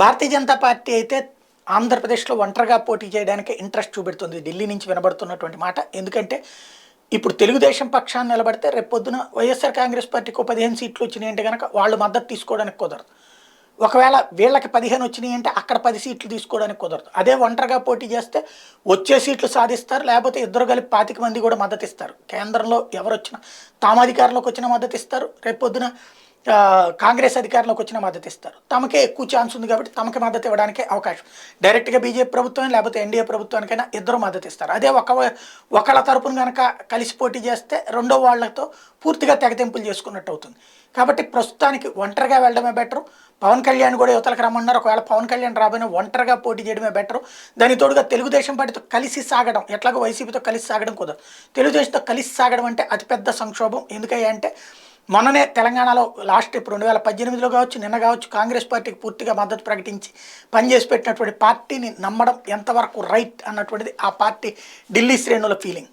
Bharatiya Janata party అయితే ఆంధ్రప్రదేశ్లో ఒంటరిగా పోటీ చేయడానికి ఇంట్రెస్ట్ చూపెడుతుంది. ఢిల్లీ నుంచి వినబడుతున్నటువంటి మాట. ఎందుకంటే ఇప్పుడు తెలుగుదేశం పక్షాన్ని నిలబడితే రేపొద్దున వైఎస్ఆర్ కాంగ్రెస్ పార్టీకి 15 సీట్లు వచ్చినాయంటే కనుక వాళ్ళు మద్దతు తీసుకోవడానికి కుదరదు. ఒకవేళ వీళ్ళకి 15 వచ్చినాయి అంటే అక్కడ 10 సీట్లు తీసుకోవడానికి కుదరదు. అదే ఒంటరిగా పోటీ చేస్తే వచ్చే సీట్లు సాధిస్తారు, లేకపోతే ఇద్దరు కలిపి 25 మంది కూడా మద్దతు ఇస్తారు. కేంద్రంలో ఎవరు వచ్చినా తాము అధికారంలోకి వచ్చిన మద్దతు ఇస్తారు, రేపొద్దున కాంగ్రెస్ అధికారంలోకి వచ్చిన మద్దతు ఇస్తారు. తమకే ఎక్కువ ఛాన్స్ ఉంది కాబట్టి తమకి మద్దతు ఇవ్వడానికి అవకాశం. డైరెక్ట్గా బీజేపీ ప్రభుత్వం లేకపోతే ఎన్డీఏ ప్రభుత్వానికైనా ఇద్దరు మద్దతు ఇస్తారు. అదే ఒకళ్ళ తరపున కనుక కలిసి పోటీ చేస్తే రెండో వాళ్ళతో పూర్తిగా తెగతెంపులు చేసుకున్నట్టు అవుతుంది. కాబట్టి ప్రస్తుతానికి ఒంటరిగా వెళ్ళడమే బెటరు. పవన్ కళ్యాణ్ కూడా యువతలకు రమ్మన్నారు. ఒకవేళ పవన్ కళ్యాణ్ రాబోయినా ఒంటరిగా పోటీ చేయడమే బెటరు. దాని తోడుగా తెలుగుదేశం పార్టీతో కలిసి సాగడం, ఎట్లాగో వైసీపీతో కలిసి సాగడం కుదరదు. తెలుగుదేశంతో కలిసి సాగడం అంటే అతిపెద్ద సంక్షోభం. ఎందుకంటే మొన్ననే తెలంగాణలో లాస్ట్ ఇప్పుడు 2018లో కావచ్చు, నిన్న కావచ్చు, కాంగ్రెస్ పార్టీకి పూర్తిగా మద్దతు ప్రకటించి పనిచేసి పెట్టినటువంటి పార్టీని నమ్మడం ఎంతవరకు రైట్ అన్నటువంటిది ఆ పార్టీ ఢిల్లీ శ్రేణుల ఫీలింగ్.